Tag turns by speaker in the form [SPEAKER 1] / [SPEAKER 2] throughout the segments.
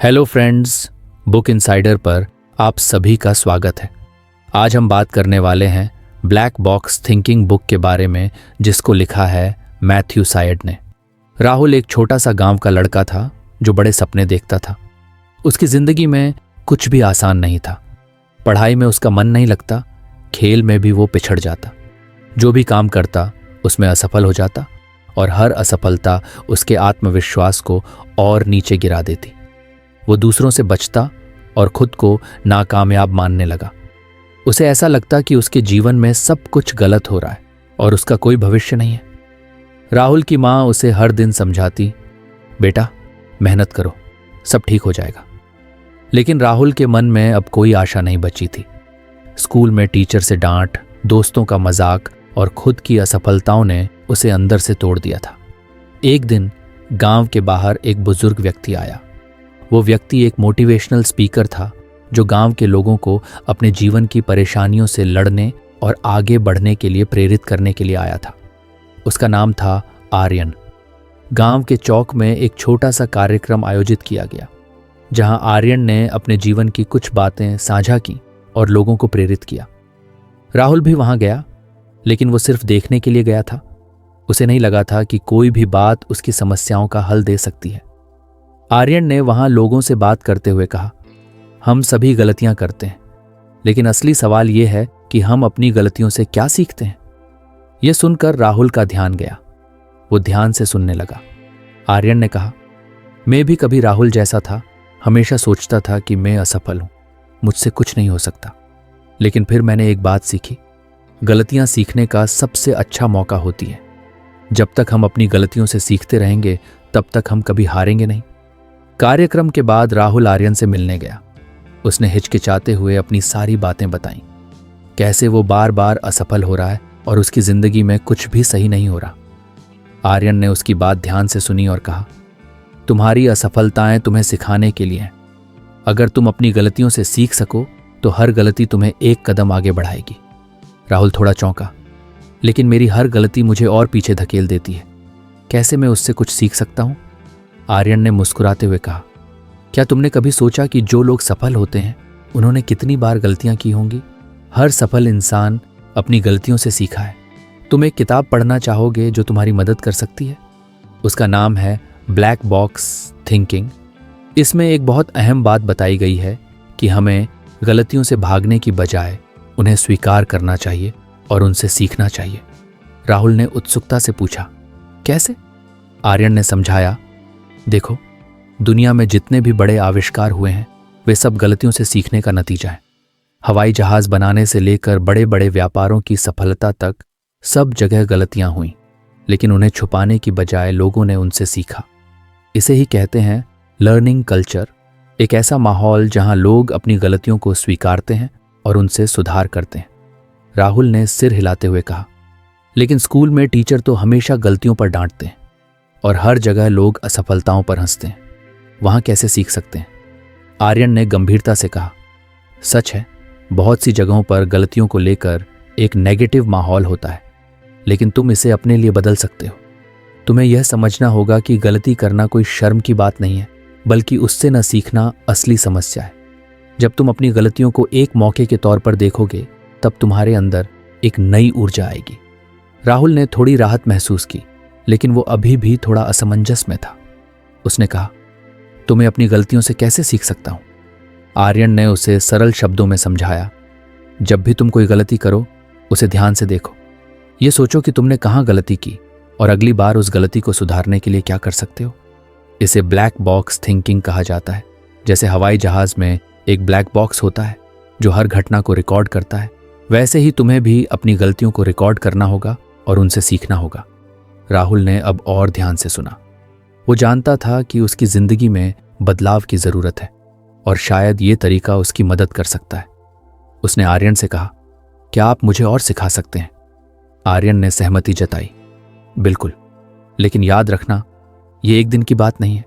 [SPEAKER 1] Hello friends, book insider पर आप सभी का स्वागत है। आज हम बात करने वाले हैं ब्लैक बॉक्स थिंकिंग बुक के बारे में, जिसको लिखा है मैथ्यू सायड ने। राहुल एक छोटा सा गांव का लड़का था जो बड़े सपने देखता था। उसकी जिंदगी में कुछ भी आसान नहीं था। पढ़ाई में उसका मन नहीं लगता, खेल में भी वो पिछड़ जाता। जो भी काम करता उसमें असफल हो जाता और हर असफलता उसके आत्मविश्वास को और नीचे गिरा देती। वो दूसरों से बचता और खुद को नाकामयाब मानने लगा। उसे ऐसा लगता कि उसके जीवन में सब कुछ गलत हो रहा है और उसका कोई भविष्य नहीं है। राहुल की माँ उसे हर दिन समझाती, बेटा मेहनत करो, सब ठीक हो जाएगा। लेकिन राहुल के मन में अब कोई आशा नहीं बची थी। स्कूल में टीचर से डांट, दोस्तों का मजाक और खुद की असफलताओं ने उसे अंदर से तोड़ दिया था। एक दिन गांव के बाहर एक बुजुर्ग व्यक्ति आया। वो व्यक्ति एक मोटिवेशनल स्पीकर था जो गांव के लोगों को अपने जीवन की परेशानियों से लड़ने और आगे बढ़ने के लिए प्रेरित करने के लिए आया था। उसका नाम था आर्यन। गांव के चौक में एक छोटा सा कार्यक्रम आयोजित किया गया, जहां आर्यन ने अपने जीवन की कुछ बातें साझा की और लोगों को प्रेरित किया। राहुल भी वहां गया, लेकिन वो सिर्फ देखने के लिए गया था। उसे नहीं लगा था कि कोई भी बात उसकी समस्याओं का हल दे सकती है। आर्यन ने वहां लोगों से बात करते हुए कहा, हम सभी गलतियां करते हैं, लेकिन असली सवाल यह है कि हम अपनी गलतियों से क्या सीखते हैं। यह सुनकर राहुल का ध्यान गया। वो ध्यान से सुनने लगा। आर्यन ने कहा, मैं भी कभी राहुल जैसा था। हमेशा सोचता था कि मैं असफल हूं, मुझसे कुछ नहीं हो सकता। लेकिन फिर मैंने एक बात सीखी, गलतियां सीखने का सबसे अच्छा मौका होती है। जब तक हम अपनी गलतियों से सीखते रहेंगे, तब तक हम कभी हारेंगे नहीं। कार्यक्रम के बाद राहुल आर्यन से मिलने गया। उसने हिचकिचाते हुए अपनी सारी बातें बताईं, कैसे वो बार बार असफल हो रहा है और उसकी जिंदगी में कुछ भी सही नहीं हो रहा। आर्यन ने उसकी बात ध्यान से सुनी और कहा, तुम्हारी असफलताएं तुम्हें सिखाने के लिए हैं। अगर तुम अपनी गलतियों से सीख सको तो हर गलती तुम्हें एक कदम आगे बढ़ाएगी। राहुल थोड़ा चौंका, लेकिन मेरी हर गलती मुझे और पीछे धकेल देती है। कैसे मैं उससे कुछ सीख सकता हूं? आर्यन ने मुस्कुराते हुए कहा, क्या तुमने कभी सोचा कि जो लोग सफल होते हैं उन्होंने कितनी बार गलतियां की होंगी? हर सफल इंसान अपनी गलतियों से सीखा है। तुम एक किताब पढ़ना चाहोगे जो तुम्हारी मदद कर सकती है। उसका नाम है ब्लैक बॉक्स थिंकिंग। इसमें एक बहुत अहम बात बताई गई है कि हमें गलतियों से भागने की बजाय उन्हें स्वीकार करना चाहिए और उनसे सीखना चाहिए। राहुल ने उत्सुकता से पूछा, कैसे? आर्यन ने समझाया, देखो, दुनिया में जितने भी बड़े आविष्कार हुए हैं वे सब गलतियों से सीखने का नतीजा है। हवाई जहाज बनाने से लेकर बड़े बड़े व्यापारों की सफलता तक सब जगह गलतियां हुई, लेकिन उन्हें छुपाने की बजाय लोगों ने उनसे सीखा। इसे ही कहते हैं लर्निंग कल्चर, एक ऐसा माहौल जहां लोग अपनी गलतियों को स्वीकारते हैं और उनसे सुधार करते हैं। राहुल ने सिर हिलाते हुए कहा, लेकिन स्कूल में टीचर तो हमेशा गलतियों पर डांटते हैं और हर जगह लोग असफलताओं पर हंसते हैं। वहां कैसे सीख सकते हैं? आर्यन ने गंभीरता से कहा, सच है, बहुत सी जगहों पर गलतियों को लेकर एक नेगेटिव माहौल होता है, लेकिन तुम इसे अपने लिए बदल सकते हो। तुम्हें यह समझना होगा कि गलती करना कोई शर्म की बात नहीं है, बल्कि उससे न सीखना असली समस्या है। जब तुम अपनी गलतियों को एक मौके के तौर पर देखोगे, तब तुम्हारे अंदर एक नई ऊर्जा आएगी। राहुल ने थोड़ी राहत महसूस की, लेकिन वो अभी भी थोड़ा असमंजस में था। उसने कहा, तो मैं अपनी गलतियों से कैसे सीख सकता हूं? आर्यन ने उसे सरल शब्दों में समझाया, जब भी तुम कोई गलती करो उसे ध्यान से देखो। ये सोचो कि तुमने कहां गलती की और अगली बार उस गलती को सुधारने के लिए क्या कर सकते हो। इसे ब्लैक बॉक्स थिंकिंग कहा जाता है। जैसे हवाई जहाज में एक ब्लैक बॉक्स होता है जो हर घटना को रिकॉर्ड करता है, वैसे ही तुम्हें भी अपनी गलतियों को रिकॉर्ड करना होगा और उनसे सीखना होगा। राहुल ने अब और ध्यान से सुना। वो जानता था कि उसकी जिंदगी में बदलाव की जरूरत है और शायद ये तरीका उसकी मदद कर सकता है। उसने आर्यन से कहा, क्या आप मुझे और सिखा सकते हैं? आर्यन ने सहमति जताई, बिल्कुल, लेकिन याद रखना, ये एक दिन की बात नहीं है।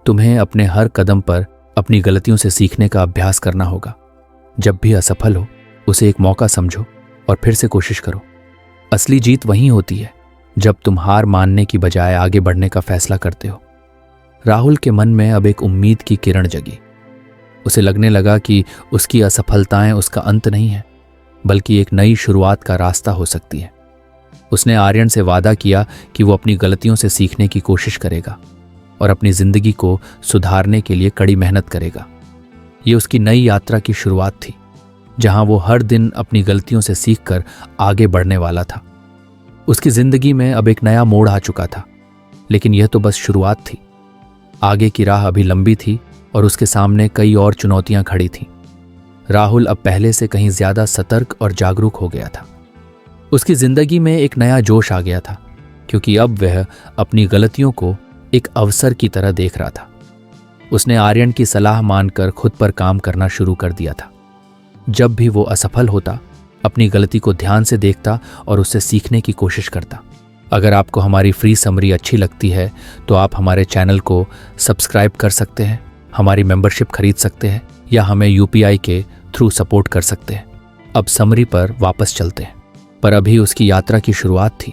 [SPEAKER 1] तुम्हें अपने हर कदम पर अपनी गलतियों से सीखने का अभ्यास करना होगा। जब भी असफल हो उसे एक मौका समझो और फिर से कोशिश करो। असली जीत वहीं होती है जब तुम हार मानने की बजाय आगे बढ़ने का फैसला करते हो। राहुल के मन में अब एक उम्मीद की किरण जगी। उसे लगने लगा कि उसकी असफलताएं उसका अंत नहीं है, बल्कि एक नई शुरुआत का रास्ता हो सकती है। उसने आर्यन से वादा किया कि वो अपनी गलतियों से सीखने की कोशिश करेगा और अपनी जिंदगी को सुधारने के लिए कड़ी मेहनत करेगा। ये उसकी नई यात्रा की शुरुआत थी, जहां वो हर दिन अपनी गलतियों से सीखकर आगे बढ़ने वाला था। उसकी जिंदगी में अब एक नया मोड़ आ चुका था, लेकिन यह तो बस शुरुआत थी। आगे की राह अभी लंबी थी और उसके सामने कई और चुनौतियां खड़ी थीं। राहुल अब पहले से कहीं ज्यादा सतर्क और जागरूक हो गया था। उसकी जिंदगी में एक नया जोश आ गया था, क्योंकि अब वह अपनी गलतियों को एक अवसर की तरह देख रहा था। उसने आर्यन की सलाह मानकर खुद पर काम करना शुरू कर दिया था। जब भी वो असफल होता, अपनी गलती को ध्यान से देखता और उससे सीखने की कोशिश करता। अगर आपको हमारी फ्री समरी अच्छी लगती है तो आप हमारे चैनल को सब्सक्राइब कर सकते हैं, हमारी मेंबरशिप खरीद सकते हैं या हमें UPI के थ्रू सपोर्ट कर सकते हैं। अब समरी पर वापस चलते हैं। पर अभी उसकी यात्रा की शुरुआत थी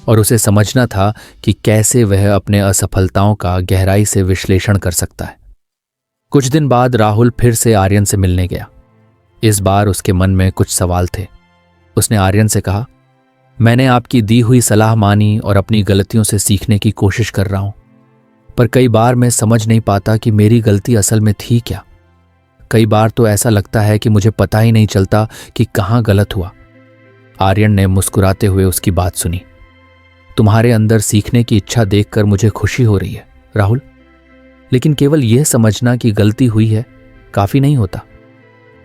[SPEAKER 1] और उसे समझना था कि कैसे वह अपने असफलताओं का गहराई से विश्लेषण कर सकता है। कुछ दिन बाद राहुल फिर से आर्यन से मिलने गया। इस बार उसके मन में कुछ सवाल थे। उसने आर्यन से कहा, मैंने आपकी दी हुई सलाह मानी और अपनी गलतियों से सीखने की कोशिश कर रहा हूं, पर कई बार मैं समझ नहीं पाता कि मेरी गलती असल में थी क्या। कई बार तो ऐसा लगता है कि मुझे पता ही नहीं चलता कि कहां गलत हुआ। आर्यन ने मुस्कुराते हुए उसकी बात सुनी। तुम्हारे अंदर सीखने की इच्छा देखकर मुझे खुशी हो रही है राहुल, लेकिन केवल यह समझना कि गलती हुई है काफी नहीं होता।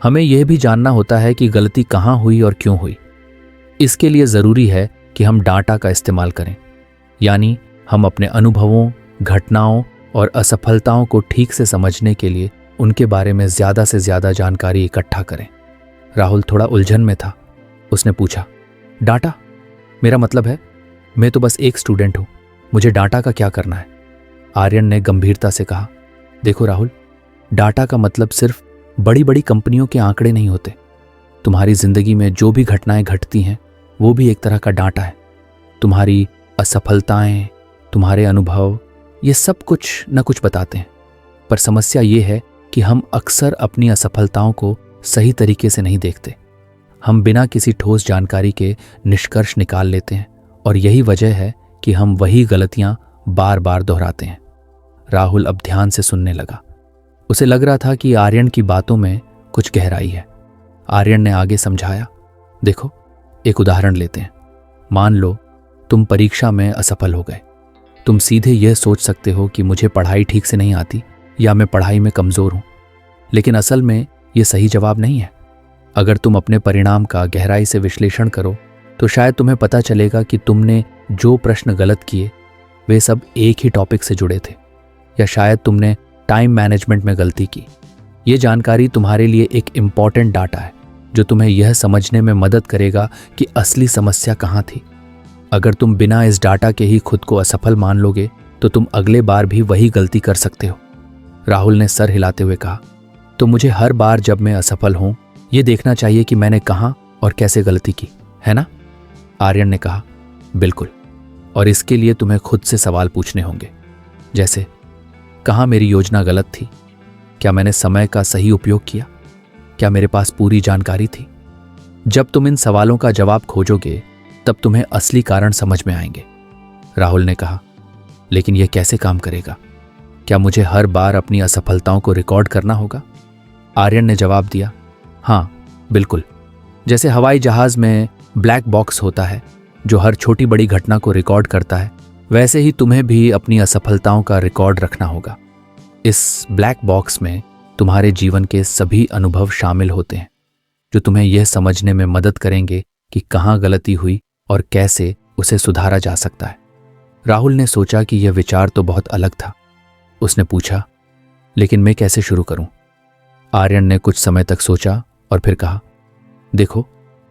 [SPEAKER 1] हमें यह भी जानना होता है कि गलती कहां हुई और क्यों हुई। इसके लिए जरूरी है कि हम डाटा का इस्तेमाल करें, यानी हम अपने अनुभवों, घटनाओं और असफलताओं को ठीक से समझने के लिए उनके बारे में ज्यादा से ज्यादा जानकारी इकट्ठा करें। राहुल थोड़ा उलझन में था। उसने पूछा, डाटा? मेरा मतलब है मैं तो बस एक स्टूडेंट हूं, मुझे डाटा का क्या करना है? आर्यन ने गंभीरता से कहा, देखो राहुल, डाटा का मतलब सिर्फ बड़ी बड़ी कंपनियों के आंकड़े नहीं होते। तुम्हारी जिंदगी में जो भी घटनाएं घटती हैं वो भी एक तरह का डाटा है। तुम्हारी असफलताएं, तुम्हारे अनुभव, ये सब कुछ न कुछ बताते हैं। पर समस्या ये है कि हम अक्सर अपनी असफलताओं को सही तरीके से नहीं देखते। हम बिना किसी ठोस जानकारी के निष्कर्ष निकाल लेते हैं और यही वजह है कि हम वही गलतियां बार बार दोहराते हैं। राहुल अब ध्यान से सुनने लगा। उसे लग रहा था कि आर्यन की बातों में कुछ गहराई है। आर्यन ने आगे समझाया, देखो एक उदाहरण लेते हैं। मान लो तुम परीक्षा में असफल हो गए। तुम सीधे यह सोच सकते हो कि मुझे पढ़ाई ठीक से नहीं आती या मैं पढ़ाई में कमजोर हूं, लेकिन असल में यह सही जवाब नहीं है। अगर तुम अपने परिणाम का गहराई से विश्लेषण करो तो शायद तुम्हें पता चलेगा कि तुमने जो प्रश्न गलत किए वे सब एक ही टॉपिक से जुड़े थे, या शायद तुमने टाइम मैनेजमेंट में गलती की। ये जानकारी तुम्हारे लिए एक इम्पॉर्टेंट डाटा है जो तुम्हें यह समझने में मदद करेगा कि असली समस्या कहाँ थी। अगर तुम बिना इस डाटा के ही खुद को असफल मान लोगे तो तुम अगले बार भी वही गलती कर सकते हो। राहुल ने सर हिलाते हुए कहा, तो मुझे हर बार जब मैं असफल हूं ये देखना चाहिए कि मैंने कहां और कैसे गलती की, है ना? आर्यन ने कहा, बिल्कुल। और इसके लिए तुम्हें खुद से सवाल पूछने होंगे, जैसे कहां मेरी योजना गलत थी? क्या मैंने समय का सही उपयोग किया? क्या मेरे पास पूरी जानकारी थी? जब तुम इन सवालों का जवाब खोजोगे तब तुम्हें असली कारण समझ में आएंगे। राहुल ने कहा, लेकिन यह कैसे काम करेगा? क्या मुझे हर बार अपनी असफलताओं को रिकॉर्ड करना होगा? आर्यन ने जवाब दिया, हाँ बिल्कुल। जैसे हवाई जहाज में ब्लैक बॉक्स होता है जो हर छोटी बड़ी घटना को रिकॉर्ड करता है, वैसे ही तुम्हें भी अपनी असफलताओं का रिकॉर्ड रखना होगा। इस ब्लैक बॉक्स में तुम्हारे जीवन के सभी अनुभव शामिल होते हैं जो तुम्हें यह समझने में मदद करेंगे कि कहाँ गलती हुई और कैसे उसे सुधारा जा सकता है। राहुल ने सोचा कि यह विचार तो बहुत अलग था। उसने पूछा, लेकिन मैं कैसे शुरू करूं? आर्यन ने कुछ समय तक सोचा और फिर कहा, देखो,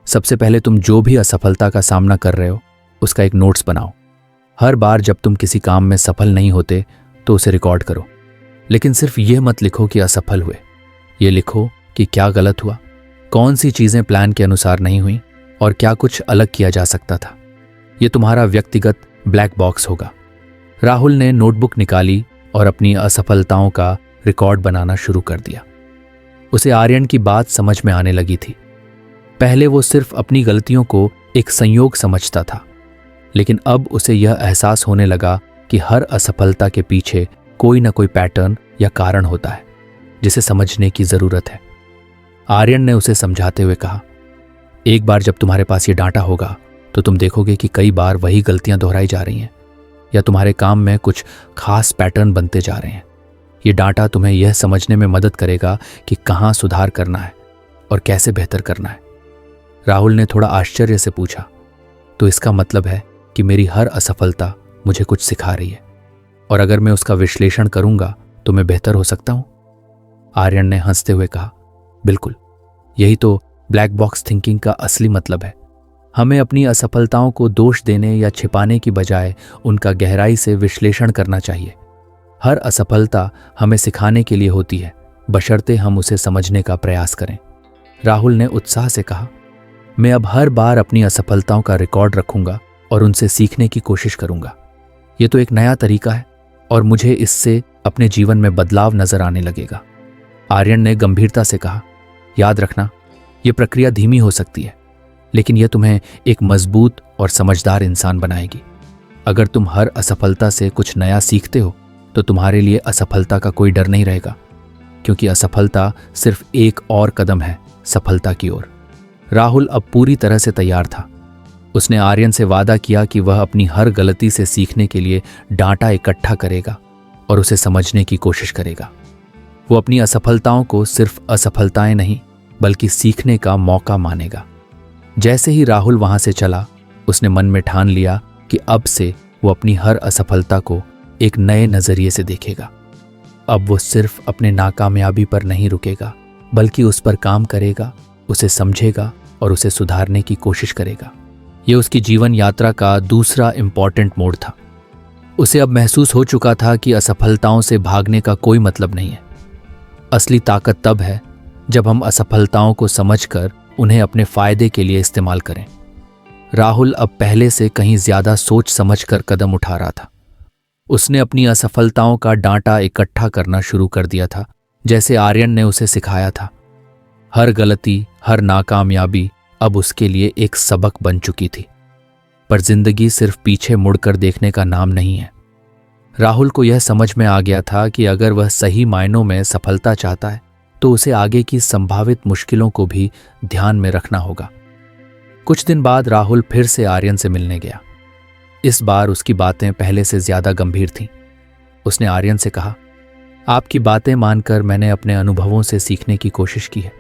[SPEAKER 1] सबसे पहले तुम जो भी असफलता का सामना कर रहे हो उसका एक नोट्स बनाओ। हर बार जब तुम किसी काम में सफल नहीं होते तो उसे रिकॉर्ड करो, लेकिन सिर्फ यह मत लिखो कि असफल हुए। यह लिखो कि क्या गलत हुआ, कौन सी चीजें प्लान के अनुसार नहीं हुई और क्या कुछ अलग किया जा सकता था। यह तुम्हारा व्यक्तिगत ब्लैक बॉक्स होगा। राहुल ने नोटबुक निकाली और अपनी असफलताओं का रिकॉर्ड बनाना शुरू कर दिया। उसे आर्यन की बात समझ में आने लगी थी। पहले वो सिर्फ अपनी गलतियों को एक संयोग समझता था, लेकिन अब उसे यह एहसास होने लगा कि हर असफलता के पीछे कोई ना कोई पैटर्न या कारण होता है जिसे समझने की जरूरत है। आर्यन ने उसे समझाते हुए कहा, एक बार जब तुम्हारे पास ये डाटा होगा तो तुम देखोगे कि कई बार वही गलतियां दोहराई जा रही हैं या तुम्हारे काम में कुछ खास पैटर्न बनते जा रहे हैं। ये डाटा तुम्हें यह समझने में मदद करेगा कि कहाँ सुधार करना है और कैसे बेहतर करना है। राहुल ने थोड़ा आश्चर्य से पूछा, तो इसका मतलब है कि मेरी हर असफलता मुझे कुछ सिखा रही है और अगर मैं उसका विश्लेषण करूंगा तो मैं बेहतर हो सकता हूं? आर्यन ने हंसते हुए कहा, बिल्कुल, यही तो ब्लैक बॉक्स थिंकिंग का असली मतलब है। हमें अपनी असफलताओं को दोष देने या छिपाने की बजाय उनका गहराई से विश्लेषण करना चाहिए। हर असफलता हमें सिखाने के लिए होती है, बशर्ते हम उसे समझने का प्रयास करें। राहुल ने उत्साह से कहा, मैं अब हर बार अपनी असफलताओं का रिकॉर्ड रखूंगा और उनसे सीखने की कोशिश करूंगा। ये तो एक नया तरीका है और मुझे इससे अपने जीवन में बदलाव नजर आने लगेगा। आर्यन ने गंभीरता से कहा, याद रखना, यह प्रक्रिया धीमी हो सकती है, लेकिन यह तुम्हें एक मजबूत और समझदार इंसान बनाएगी। अगर तुम हर असफलता से कुछ नया सीखते हो तो तुम्हारे लिए असफलता का कोई डर नहीं रहेगा, क्योंकि असफलता सिर्फ एक और कदम है सफलता की ओर। राहुल अब पूरी तरह से तैयार था। उसने आर्यन से वादा किया कि वह अपनी हर गलती से सीखने के लिए डाटा इकट्ठा करेगा और उसे समझने की कोशिश करेगा। वो अपनी असफलताओं को सिर्फ असफलताएं नहीं बल्कि सीखने का मौका मानेगा। जैसे ही राहुल वहां से चला, उसने मन में ठान लिया कि अब से वो अपनी हर असफलता को एक नए नजरिए से देखेगा। अब वो सिर्फ अपने नाकामयाबी पर नहीं रुकेगा, बल्कि उस पर काम करेगा, उसे समझेगा और उसे सुधारने की कोशिश करेगा। यह उसकी जीवन यात्रा का दूसरा इंपॉर्टेंट मोड़ था। उसे अब महसूस हो चुका था कि असफलताओं से भागने का कोई मतलब नहीं है। असली ताकत तब है जब हम असफलताओं को समझकर उन्हें अपने फायदे के लिए इस्तेमाल करें। राहुल अब पहले से कहीं ज्यादा सोच समझकर कदम उठा रहा था। उसने अपनी असफलताओं का डाटा इकट्ठा करना शुरू कर दिया था, जैसे आर्यन ने उसे सिखाया था। हर गलती, हर नाकामयाबी अब उसके लिए एक सबक बन चुकी थी। पर जिंदगी सिर्फ पीछे मुड़कर देखने का नाम नहीं है। राहुल को यह समझ में आ गया था कि अगर वह सही मायनों में सफलता चाहता है तो उसे आगे की संभावित मुश्किलों को भी ध्यान में रखना होगा। कुछ दिन बाद राहुल फिर से आर्यन से मिलने गया। इस बार उसकी बातें पहले से ज्यादा गंभीर थीं। उसने आर्यन से कहा, आपकी बातें मानकर मैंने अपने अनुभवों से सीखने की कोशिश की है,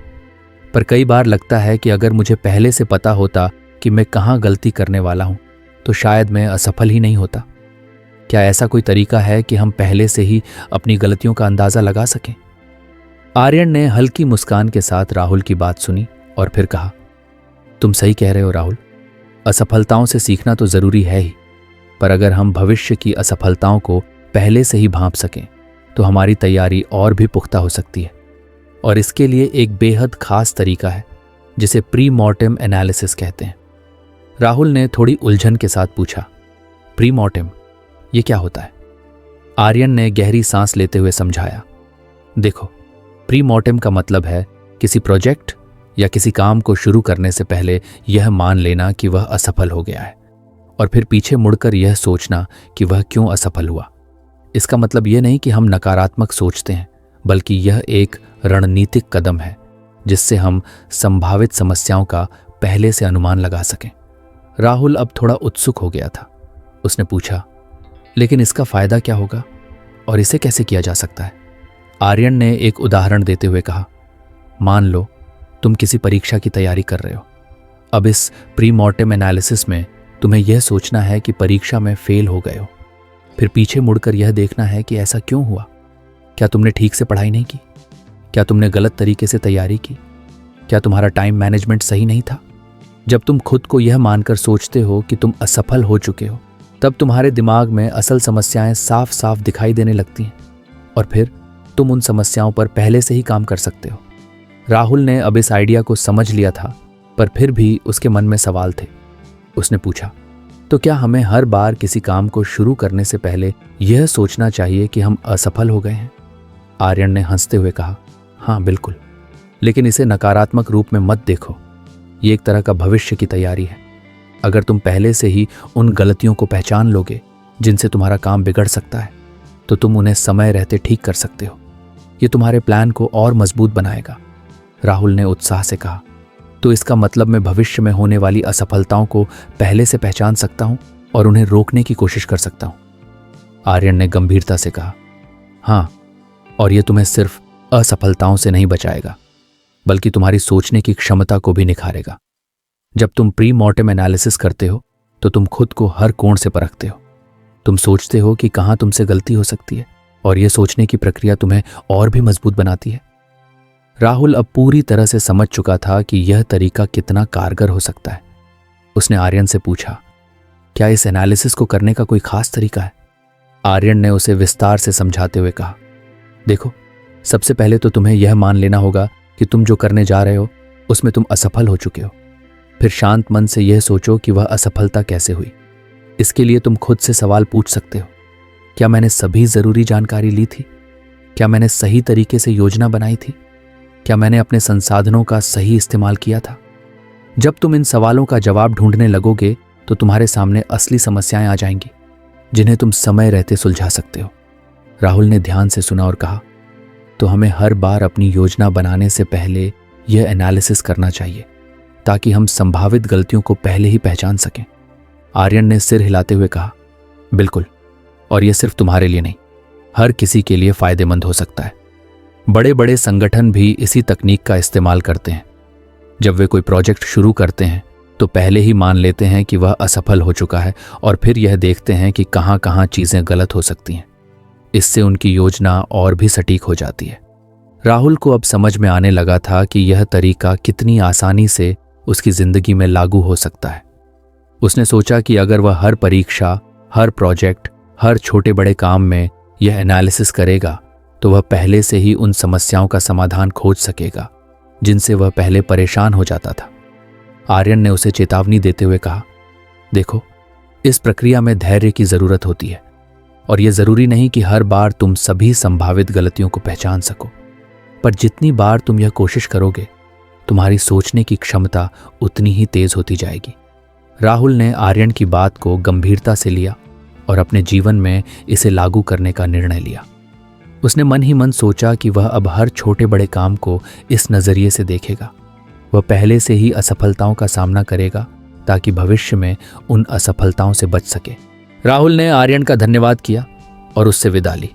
[SPEAKER 1] पर कई बार लगता है कि अगर मुझे पहले से पता होता कि मैं कहाँ गलती करने वाला हूं तो शायद मैं असफल ही नहीं होता। क्या ऐसा कोई तरीका है कि हम पहले से ही अपनी गलतियों का अंदाजा लगा सकें? आर्यन ने हल्की मुस्कान के साथ राहुल की बात सुनी और फिर कहा, तुम सही कह रहे हो राहुल, असफलताओं से सीखना तो जरूरी है ही, पर अगर हम भविष्य की असफलताओं को पहले से ही भांप सकें तो हमारी तैयारी और भी पुख्ता हो सकती है। और इसके लिए एक बेहद खास तरीका है जिसे प्री मॉर्टेम एनालिसिस कहते हैं। राहुल ने थोड़ी उलझन के साथ पूछा, प्री मॉर्टेम, ये क्या होता है? आर्यन ने गहरी सांस लेते हुए समझाया, देखो, प्री मॉर्टेम का मतलब है किसी प्रोजेक्ट या किसी काम को शुरू करने से पहले यह मान लेना कि वह असफल हो गया है और फिर पीछे मुड़कर यह सोचना कि वह क्यों असफल हुआ। इसका मतलब यह नहीं कि हम नकारात्मक सोचते हैं, बल्कि यह एक रणनीतिक कदम है जिससे हम संभावित समस्याओं का पहले से अनुमान लगा सकें। राहुल अब थोड़ा उत्सुक हो गया था। उसने पूछा, लेकिन इसका फायदा क्या होगा और इसे कैसे किया जा सकता है? आर्यन ने एक उदाहरण देते हुए कहा, मान लो तुम किसी परीक्षा की तैयारी कर रहे हो। अब इस प्री मॉर्टेम एनालिसिस में तुम्हें यह सोचना है कि परीक्षा में फेल हो गए हो, फिर पीछे मुड़कर यह देखना है कि ऐसा क्यों हुआ। क्या तुमने ठीक से पढ़ाई नहीं की? क्या तुमने गलत तरीके से तैयारी की? क्या तुम्हारा टाइम मैनेजमेंट सही नहीं था? जब तुम खुद को यह मानकर सोचते हो कि तुम असफल हो चुके हो, तब तुम्हारे दिमाग में असल समस्याएं साफ साफ दिखाई देने लगती हैं और फिर तुम उन समस्याओं पर पहले से ही काम कर सकते हो। राहुल ने अब इस आइडिया को समझ लिया था, पर फिर भी उसके मन में सवाल थे। उसने पूछा, तो क्या हमें हर बार किसी काम को शुरू करने से पहले यह सोचना चाहिए कि हम असफल हो गए हैं? आर्यन ने हंसते हुए कहा, हाँ बिल्कुल, लेकिन इसे नकारात्मक रूप में मत देखो। ये एक तरह का भविष्य की तैयारी है। अगर तुम पहले से ही उन गलतियों को पहचान लोगे जिनसे तुम्हारा काम बिगड़ सकता है, तो तुम उन्हें समय रहते ठीक कर सकते हो। ये तुम्हारे प्लान को और मजबूत बनाएगा। राहुल ने उत्साह से कहा, तो इसका मतलब मैं भविष्य में होने वाली असफलताओं को पहले से पहचान सकता हूं और उन्हें रोकने की कोशिश कर सकता हूं। आर्यन ने गंभीरता से कहा, हाँ, और यह तुम्हें सिर्फ असफलताओं से नहीं बचाएगा, बल्कि तुम्हारी सोचने की क्षमता को भी निखारेगा। जब तुम प्री मॉर्टेम एनालिसिस करते हो तो तुम खुद को हर कोण से परखते हो। तुम सोचते हो कि कहाँ तुमसे गलती हो सकती है, और यह सोचने की प्रक्रिया तुम्हें और भी मजबूत बनाती है। राहुल अब पूरी तरह से समझ चुका था कि यह तरीका कितना कारगर हो सकता है। उसने आर्यन से पूछा, क्या इस एनालिसिस को करने का कोई खास तरीका है? आर्यन ने उसे विस्तार से समझाते हुए कहा, देखो, सबसे पहले तो तुम्हें यह मान लेना होगा कि तुम जो करने जा रहे हो उसमें तुम असफल हो चुके हो। फिर शांत मन से यह सोचो कि वह असफलता कैसे हुई। इसके लिए तुम खुद से सवाल पूछ सकते हो, क्या मैंने सभी जरूरी जानकारी ली थी? क्या मैंने सही तरीके से योजना बनाई थी? क्या मैंने अपने संसाधनों का सही इस्तेमाल किया था? जब तुम इन सवालों का जवाब ढूंढने लगोगे तो तुम्हारे सामने असली समस्याएं आ जाएंगी, जिन्हें तुम समय रहते सुलझा सकते हो। राहुल ने ध्यान से सुना और कहा, तो हमें हर बार अपनी योजना बनाने से पहले यह एनालिसिस करना चाहिए, ताकि हम संभावित गलतियों को पहले ही पहचान सकें। आर्यन ने सिर हिलाते हुए कहा, बिल्कुल, और यह सिर्फ तुम्हारे लिए नहीं, हर किसी के लिए फायदेमंद हो सकता है। बड़े बड़े संगठन भी इसी तकनीक का इस्तेमाल करते हैं। जब वे कोई प्रोजेक्ट शुरू करते हैं तो पहले ही मान लेते हैं कि वह असफल हो चुका है, और फिर यह देखते हैं कि कहाँ कहाँ चीजें गलत हो सकती हैं। इससे उनकी योजना और भी सटीक हो जाती है। राहुल को अब समझ में आने लगा था कि यह तरीका कितनी आसानी से उसकी जिंदगी में लागू हो सकता है। उसने सोचा कि अगर वह हर परीक्षा, हर प्रोजेक्ट, हर छोटे बड़े काम में यह एनालिसिस करेगा तो वह पहले से ही उन समस्याओं का समाधान खोज सकेगा जिनसे वह पहले परेशान हो जाता था। आर्यन ने उसे चेतावनी देते हुए कहा, देखो, इस प्रक्रिया में धैर्य की जरूरत होती है, और यह जरूरी नहीं कि हर बार तुम सभी संभावित गलतियों को पहचान सको, पर जितनी बार तुम यह कोशिश करोगे, तुम्हारी सोचने की क्षमता उतनी ही तेज होती जाएगी। राहुल ने आर्यन की बात को गंभीरता से लिया और अपने जीवन में इसे लागू करने का निर्णय लिया। उसने मन ही मन सोचा कि वह अब हर छोटे बड़े काम को इस नजरिए से देखेगा। वह पहले से ही असफलताओं का सामना करेगा ताकि भविष्य में उन असफलताओं से बच सके। राहुल ने आर्यन का धन्यवाद किया और उससे विदा ली।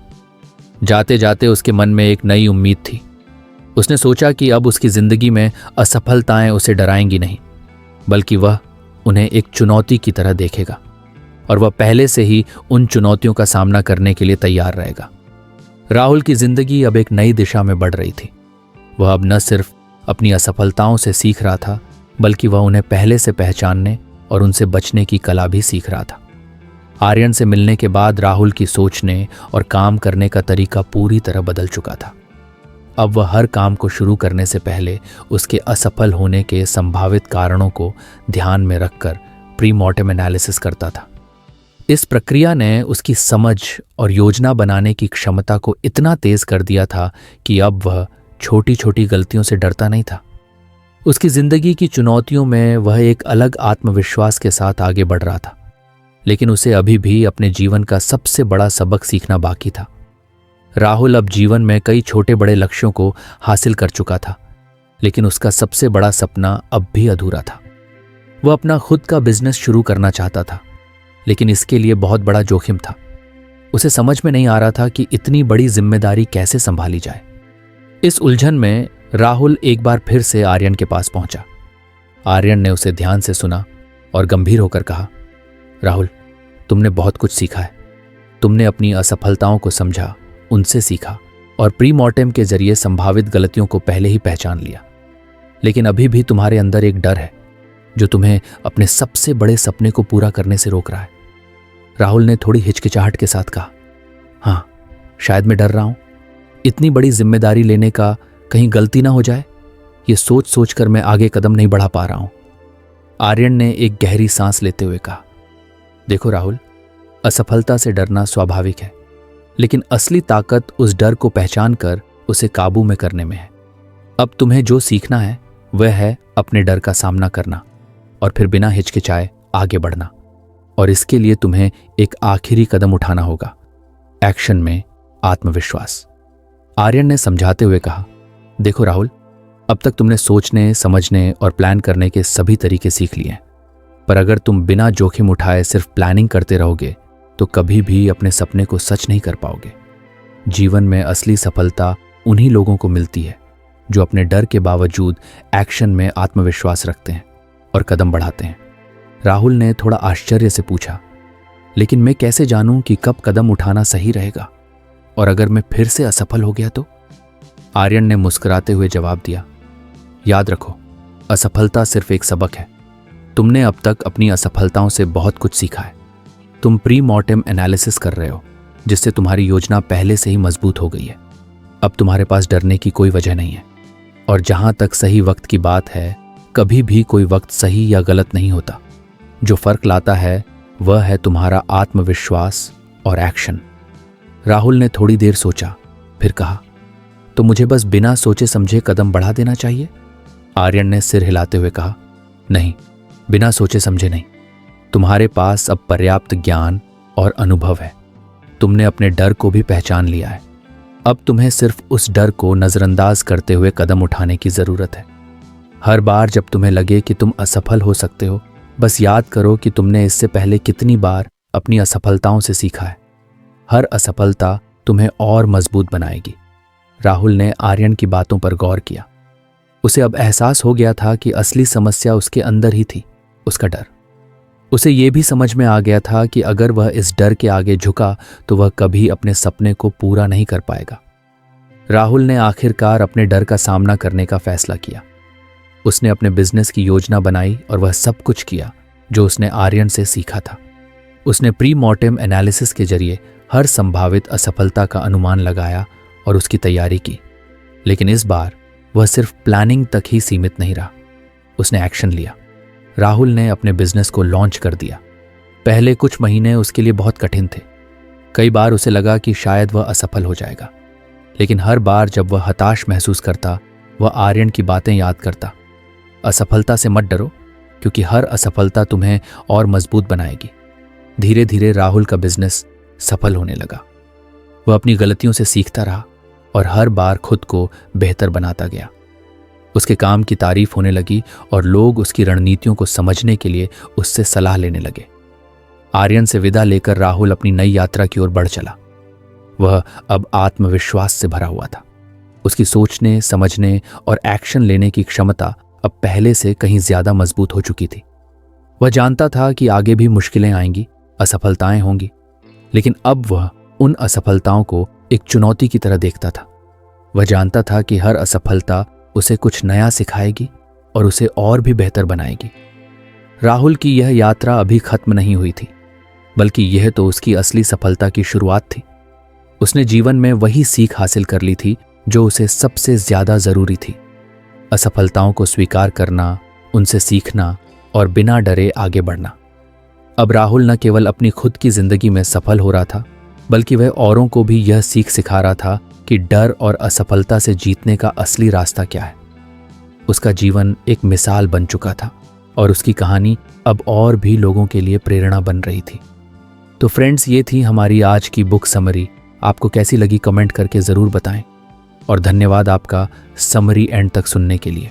[SPEAKER 1] जाते जाते उसके मन में एक नई उम्मीद थी। उसने सोचा कि अब उसकी जिंदगी में असफलताएं उसे डराएंगी नहीं, बल्कि वह उन्हें एक चुनौती की तरह देखेगा, और वह पहले से ही उन चुनौतियों का सामना करने के लिए तैयार रहेगा। राहुल की जिंदगी अब एक नई दिशा में बढ़ रही थी। वह अब न सिर्फ अपनी असफलताओं से सीख रहा था, बल्कि वह उन्हें पहले से पहचानने और उनसे बचने की कला भी सीख रहा था। आर्यन से मिलने के बाद राहुल की सोचने और काम करने का तरीका पूरी तरह बदल चुका था। अब वह हर काम को शुरू करने से पहले उसके असफल होने के संभावित कारणों को ध्यान में रखकर प्री मॉर्टेम एनालिसिस करता था। इस प्रक्रिया ने उसकी समझ और योजना बनाने की क्षमता को इतना तेज कर दिया था कि अब वह छोटी छोटी गलतियों से डरता नहीं था। उसकी जिंदगी की चुनौतियों में वह एक अलग आत्मविश्वास के साथ आगे बढ़ रहा था, लेकिन उसे अभी भी अपने जीवन का सबसे बड़ा सबक सीखना बाकी था। राहुल अब जीवन में कई छोटे बड़े लक्ष्यों को हासिल कर चुका था, लेकिन उसका सबसे बड़ा सपना अब भी अधूरा था। वह अपना खुद का बिजनेस शुरू करना चाहता था, लेकिन इसके लिए बहुत बड़ा जोखिम था। उसे समझ में नहीं आ रहा था कि इतनी बड़ी जिम्मेदारी कैसे संभाली जाए। इस उलझन में राहुल एक बार फिर से आर्यन के पास पहुंचा। आर्यन ने उसे ध्यान से सुना और गंभीर होकर कहा, राहुल, तुमने बहुत कुछ सीखा है। तुमने अपनी असफलताओं को समझा, उनसे सीखा और प्री मॉर्टेम के जरिए संभावित गलतियों को पहले ही पहचान लिया। लेकिन अभी भी तुम्हारे अंदर एक डर है जो तुम्हें अपने सबसे बड़े सपने को पूरा करने से रोक रहा है। राहुल ने थोड़ी हिचकिचाहट के साथ कहा, हाँ, शायद मैं डर रहा हूं। इतनी बड़ी जिम्मेदारी लेने का कहीं गलती ना हो जाए, ये सोच सोचकर मैं आगे कदम नहीं बढ़ा पा रहा हूं। आर्यन ने एक गहरी सांस लेते हुए कहा, देखो राहुल, असफलता से डरना स्वाभाविक है, लेकिन असली ताकत उस डर को पहचान कर उसे काबू में करने में है। अब तुम्हें जो सीखना है वह है अपने डर का सामना करना और फिर बिना हिचकिचाए आगे बढ़ना। और इसके लिए तुम्हें एक आखिरी कदम उठाना होगा, एक्शन में आत्मविश्वास। आर्यन ने समझाते हुए कहा, देखो राहुल, अब तक तुमने सोचने, समझने और प्लान करने के सभी तरीके सीख लिए हैं, पर अगर तुम बिना जोखिम उठाए सिर्फ प्लानिंग करते रहोगे तो कभी भी अपने सपने को सच नहीं कर पाओगे। जीवन में असली सफलता उन्हीं लोगों को मिलती है जो अपने डर के बावजूद एक्शन में आत्मविश्वास रखते हैं और कदम बढ़ाते हैं। राहुल ने थोड़ा आश्चर्य से पूछा, लेकिन मैं कैसे जानूं कि कब कदम उठाना सही रहेगा, और अगर मैं फिर से असफल हो गया तो? आर्यन ने मुस्कुराते हुए जवाब दिया, याद रखो, असफलता सिर्फ एक सबक है। तुमने अब तक अपनी असफलताओं से बहुत कुछ सीखा है। तुम प्री मॉर्टेम एनालिसिस कर रहे हो, जिससे तुम्हारी योजना पहले से ही मजबूत हो गई है। अब तुम्हारे पास डरने की कोई वजह नहीं है। और जहां तक सही वक्त की बात है, कभी भी कोई वक्त सही या गलत नहीं होता। जो फर्क लाता है वह है तुम्हारा आत्मविश्वास और एक्शन। राहुल ने थोड़ी देर सोचा, फिर कहा, तो मुझे बस बिना सोचे समझे कदम बढ़ा देना चाहिए? आर्यन ने सिर हिलाते हुए कहा, नहीं, बिना सोचे समझे नहीं। तुम्हारे पास अब पर्याप्त ज्ञान और अनुभव है। तुमने अपने डर को भी पहचान लिया है। अब तुम्हें सिर्फ उस डर को नजरअंदाज करते हुए कदम उठाने की जरूरत है। हर बार जब तुम्हें लगे कि तुम असफल हो सकते हो, बस याद करो कि तुमने इससे पहले कितनी बार अपनी असफलताओं से सीखा है। हर असफलता तुम्हें और मजबूत बनाएगी। राहुल ने आर्यन की बातों पर गौर किया। उसे अब एहसास हो गया था कि असली समस्या उसके अंदर ही थी, उसका डर। उसे यह भी समझ में आ गया था कि अगर वह इस डर के आगे झुका तो वह कभी अपने सपने को पूरा नहीं कर पाएगा। राहुल ने आखिरकार अपने डर का सामना करने का फैसला किया। उसने अपने बिजनेस की योजना बनाई और वह सब कुछ किया जो उसने आर्यन से सीखा था। उसने प्री मॉर्टेम एनालिसिस के जरिए हर संभावित असफलता का अनुमान लगाया और उसकी तैयारी की। लेकिन इस बार वह सिर्फ प्लानिंग तक ही सीमित नहीं रहा, उसने एक्शन लिया। राहुल ने अपने बिजनेस को लॉन्च कर दिया। पहले कुछ महीने उसके लिए बहुत कठिन थे। कई बार उसे लगा कि शायद वह असफल हो जाएगा, लेकिन हर बार जब वह हताश महसूस करता, वह आर्यन की बातें याद करता। असफलता से मत डरो, क्योंकि हर असफलता तुम्हें और मजबूत बनाएगी। धीरे धीरे राहुल का बिजनेस सफल होने लगा। वह अपनी गलतियों से सीखता रहा और हर बार खुद को बेहतर बनाता गया। उसके काम की तारीफ होने लगी और लोग उसकी रणनीतियों को समझने के लिए उससे सलाह लेने लगे। आर्यन से विदा लेकर राहुल अपनी नई यात्रा की ओर बढ़ चला। वह अब आत्मविश्वास से भरा हुआ था। उसकी सोचने, समझने और एक्शन लेने की क्षमता अब पहले से कहीं ज्यादा मजबूत हो चुकी थी। वह जानता था कि आगे भी मुश्किलें आएंगी, असफलताएं होंगी, लेकिन अब वह उन असफलताओं को एक चुनौती की तरह देखता था। वह जानता था कि हर असफलता उसे कुछ नया सिखाएगी और उसे और भी बेहतर बनाएगी। राहुल की यह यात्रा अभी खत्म नहीं हुई थी, बल्कि यह तो उसकी असली सफलता की शुरुआत थी। उसने जीवन में वही सीख हासिल कर ली थी जो उसे सबसे ज्यादा जरूरी थी, असफलताओं को स्वीकार करना, उनसे सीखना और बिना डरे आगे बढ़ना। अब राहुल न केवल अपनी खुद की जिंदगी में सफल हो रहा था, बल्कि वह औरों को भी यह सीख सिखा रहा था कि डर और असफलता से जीतने का असली रास्ता क्या है। उसका जीवन एक मिसाल बन चुका था और उसकी कहानी अब और भी लोगों के लिए प्रेरणा बन रही थी। तो फ्रेंड्स, ये थी हमारी आज की बुक समरी। आपको कैसी लगी कमेंट करके ज़रूर बताएं और धन्यवाद आपका समरी एंड तक सुनने के लिए।